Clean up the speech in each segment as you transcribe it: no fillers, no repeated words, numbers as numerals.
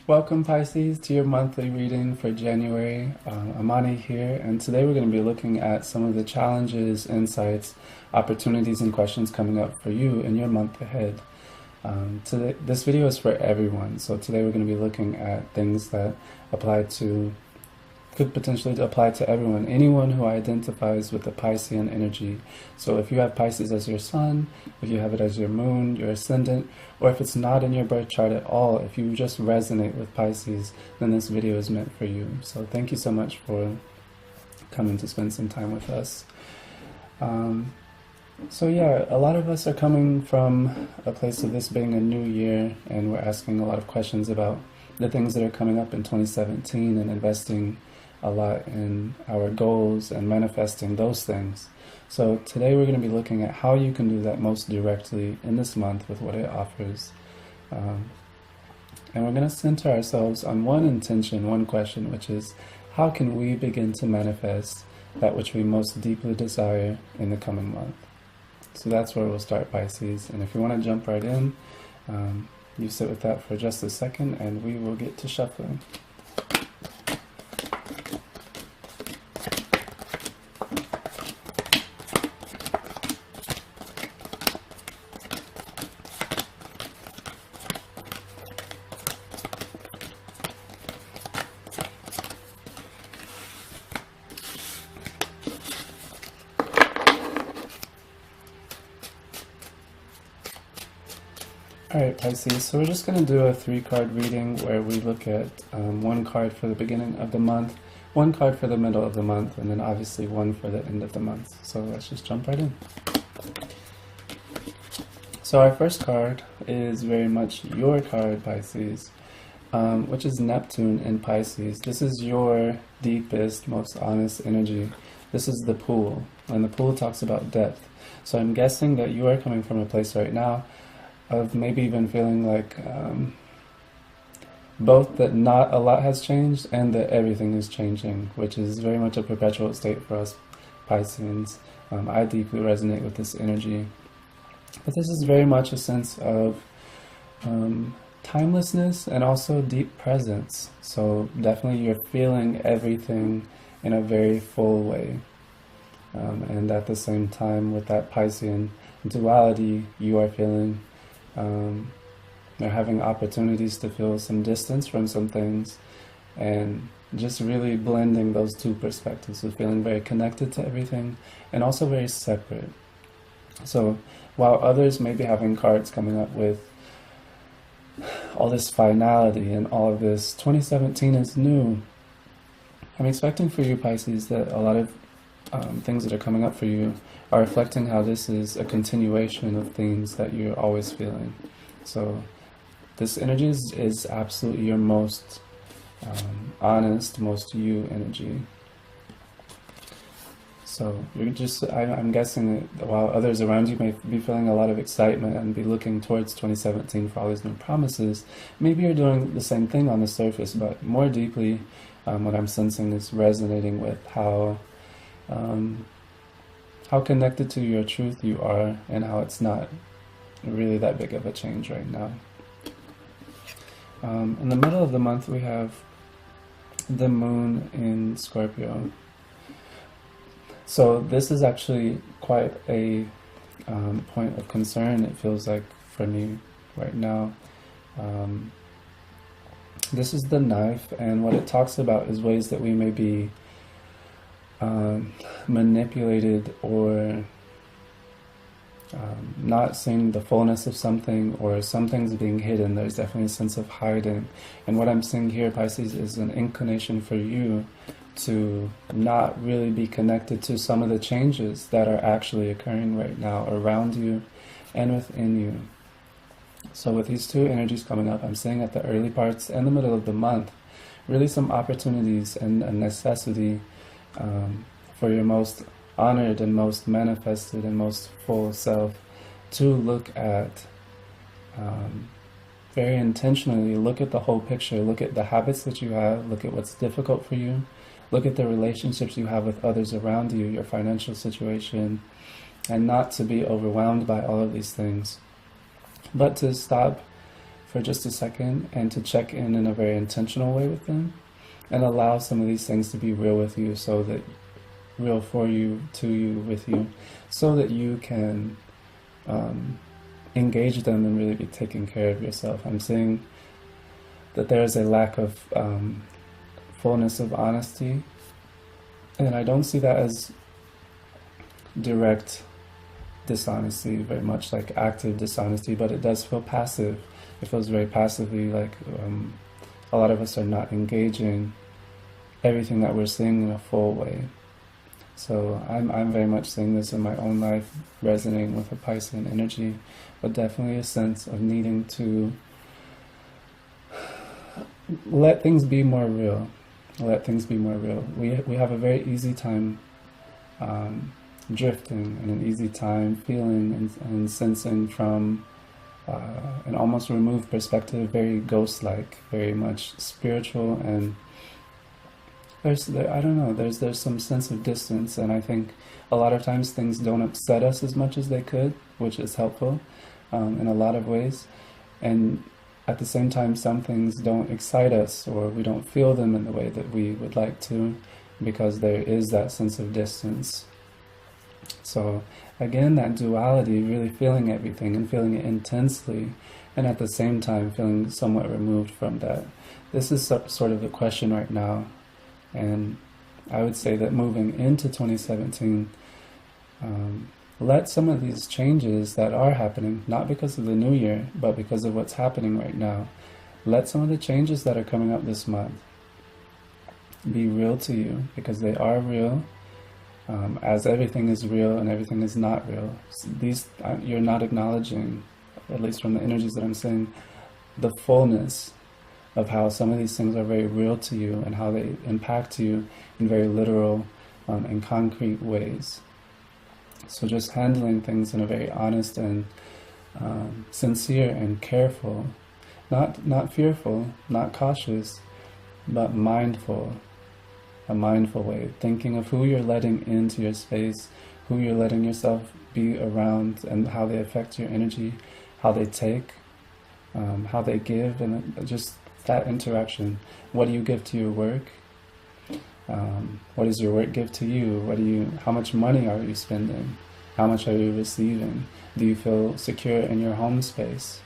Welcome Pisces to your monthly reading for January. Amani here, and today we're going to be looking at some of the challenges, insights, opportunities, and questions coming up for you in your month ahead. This video is for everyone, so today we're going to be looking at things that could potentially apply to everyone, anyone who identifies with the Piscean energy. So if you have Pisces as your sun, if you have it as your moon, your ascendant, or if it's not in your birth chart at all, if you just resonate with Pisces, then this video is meant for you. So thank you so much for coming to spend some time with us. So yeah, a lot of us are coming from a place of this being a new year, and we're asking a lot of questions about the things that are coming up in 2017 and investing a lot in our goals and manifesting those things. So today we're going to be looking at how you can do that most directly in this month with what it offers. And we're going to center ourselves on one intention, one question, which is how can we begin to manifest that which we most deeply desire in the coming month? So that's where we'll start, Pisces. And if you want to jump right in, you sit with that for just a second and we will get to shuffling. Alright Pisces, so we're just going to do a 3-card reading where we look at one card for the beginning of the month, one card for the middle of the month, and then obviously one for the end of the month. So let's just jump right in. So our first card is very much your card, Pisces, which is Neptune in Pisces. This is your deepest, most honest energy. This is the pool, and the pool talks about depth. So I'm guessing that you are coming from a place right now of maybe even feeling like both that not a lot has changed and that everything is changing, which is very much a perpetual state for us Pisceans. I deeply resonate with this energy. But this is very much a sense of timelessness and also deep presence. So definitely you're feeling everything in a very full way. And at the same time, with that Piscean duality, you are feeling they're having opportunities to feel some distance from some things, and just really blending those two perspectives of feeling very connected to everything and also very separate. So while others may be having cards coming up with all this finality and all of this 2017 is new, I'm expecting for you Pisces that a lot of things that are coming up for you are reflecting how this is a continuation of things that you're always feeling. So this energy is absolutely your most honest, most you energy. So you're just, I'm guessing that while others around you may be feeling a lot of excitement and be looking towards 2017 for all these new promises, maybe you're doing the same thing on the surface, but more deeply what I'm sensing is resonating with how connected to your truth you are and how it's not really that big of a change right now. In the middle of the month we have the moon in Scorpio. So this is actually quite a point of concern, it feels like, for me right now. This is the knife, and what it talks about is ways that we may be manipulated or not seeing the fullness of something, or some things being hidden. There's definitely a sense of hiding, and what I'm seeing here, Pisces, is an inclination for you to not really be connected to some of the changes that are actually occurring right now around you and within you. So with these two energies coming up, I'm seeing at the early parts and the middle of the month really some opportunities and a necessity for your most honored and most manifested and most full self to look at, very intentionally, look at the whole picture, look at the habits that you have, look at what's difficult for you, look at the relationships you have with others around you, your financial situation, and not to be overwhelmed by all of these things, but to stop for just a second and to check in a very intentional way with them, and allow some of these things to be real with you, so that real for you, to you, with you, so that you can engage them and really be taking care of yourself. I'm seeing that there is a lack of fullness of honesty, and I don't see that as direct dishonesty, very much like active dishonesty, but it does feel passive. It feels very passively, like a lot of us are not engaging everything that we're seeing in a full way. So I'm very much seeing this in my own life, resonating with a Piscean energy, but definitely a sense of needing to let things be more real. Let things be more real. We have a very easy time drifting, and an easy time feeling and sensing from an almost removed perspective, very ghost-like, very much spiritual, and I don't know, there's some sense of distance, and I think a lot of times things don't upset us as much as they could, which is helpful in a lot of ways, and at the same time some things don't excite us, or we don't feel them in the way that we would like to, because there is that sense of distance. So again, that duality, really feeling everything and feeling it intensely, and at the same time feeling somewhat removed from that. This is sort of the question right now, and I would say that moving into 2017, let some of these changes that are happening, not because of the new year, but because of what's happening right now, let some of the changes that are coming up this month be real to you, because they are real. As everything is real and everything is not real. These you're not acknowledging, at least from the energies that I'm seeing, the fullness of how some of these things are very real to you and how they impact you in very literal and concrete ways. So just handling things in a very honest and sincere and careful, not fearful, not cautious, but mindful. A mindful way, thinking of who you're letting into your space, who you're letting yourself be around, and how they affect your energy, how they take, how they give, and just that interaction. What do you give to your work? What does your work give to you? How much money are you spending? How much are you receiving? Do you feel secure in your home space?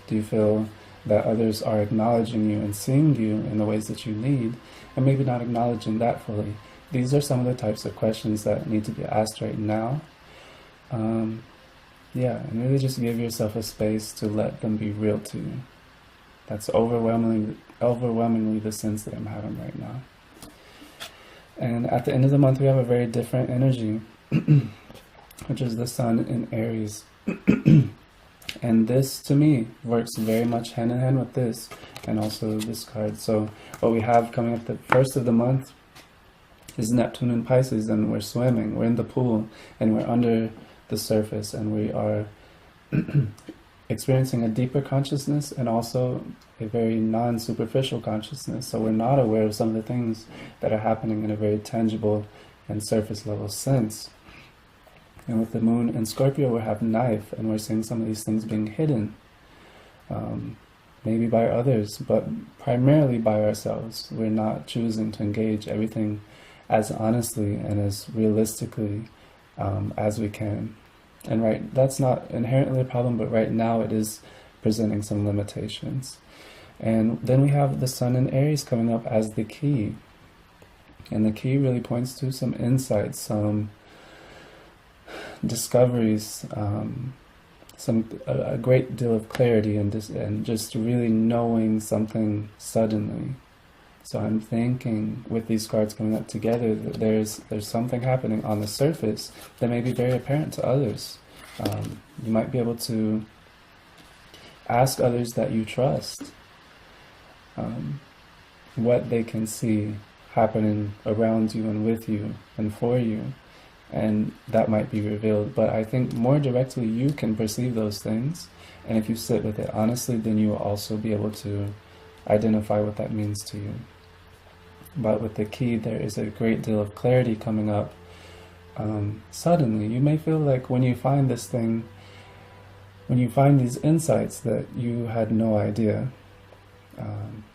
Do you feel that others are acknowledging you and seeing you in the ways that you need, and maybe not acknowledging that fully? These are some of the types of questions that need to be asked right now. Yeah, and really just give yourself a space to let them be real to you. That's overwhelmingly the sense that I'm having right now. And at the end of the month, we have a very different energy, which is the Sun in Aries. And this, to me, works very much hand in hand with this, and also this card. So what we have coming up the first of the month is Neptune in Pisces, and we're swimming, we're in the pool, and we're under the surface, and we are experiencing a deeper consciousness and also a very non-superficial consciousness. So we're not aware of some of the things that are happening in a very tangible and surface level sense. And with the moon in Scorpio, we have knife, and we're seeing some of these things being hidden, maybe by others, but primarily by ourselves. We're not choosing to engage everything as honestly and as realistically as we can. And that's not inherently a problem, but right now it is presenting some limitations. And then we have the Sun in Aries coming up as the key. And the key really points to some insights, some discoveries, a great deal of clarity, and just really knowing something suddenly. So I'm thinking with these cards coming up together that there's something happening on the surface that may be very apparent to others. You might be able to ask others that you trust what they can see happening around you and with you and for you. And that might be revealed, but I think more directly you can perceive those things, and if you sit with it honestly, then you will also be able to identify what that means to you. But with the key, there is a great deal of clarity coming up. Suddenly, you may feel like when you find this thing, when you find these insights that you had no idea,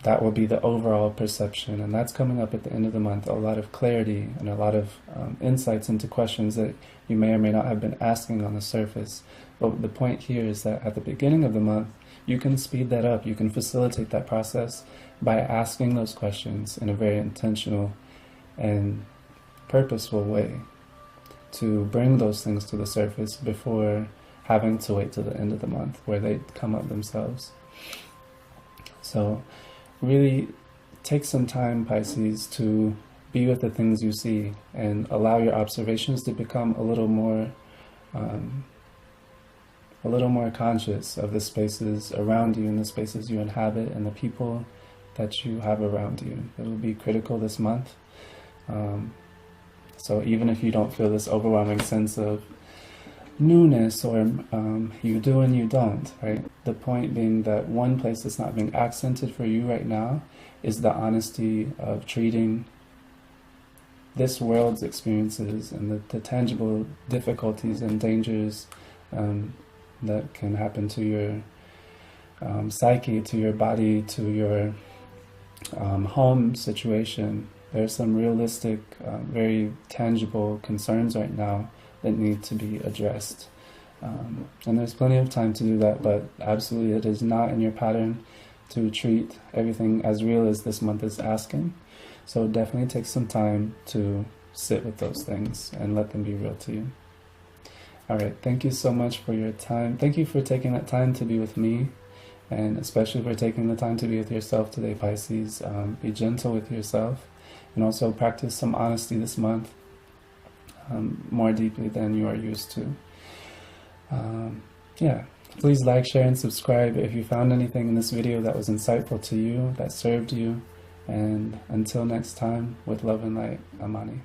that will be the overall perception, and that's coming up at the end of the month. A lot of clarity and a lot of insights into questions that you may or may not have been asking on the surface. But the point here is that at the beginning of the month, you can speed that up. You can facilitate that process by asking those questions in a very intentional and purposeful way to bring those things to the surface before having to wait till the end of the month where they come up themselves. So really take some time, Pisces, to be with the things you see and allow your observations to become a little more conscious of the spaces around you and the spaces you inhabit and the people that you have around you. It will be critical this month. So even if you don't feel this overwhelming sense of newness, or you do and you don't, right? The point being that one place that's not being accented for you right now is the honesty of treating this world's experiences and the tangible difficulties and dangers that can happen to your psyche, to your body, to your home situation. There's some realistic, very tangible concerns right now that need to be addressed. And there's plenty of time to do that, but absolutely it is not in your pattern to treat everything as real as this month is asking. So definitely take some time to sit with those things and let them be real to you. All right, thank you so much for your time. Thank you for taking that time to be with me, and especially for taking the time to be with yourself today, Pisces. Be gentle with yourself, and also practice some honesty this month, more deeply than you are used to. Yeah, please like, share, and subscribe if you found anything in this video that was insightful to you, that served you. And until next time, with love and light, Amani.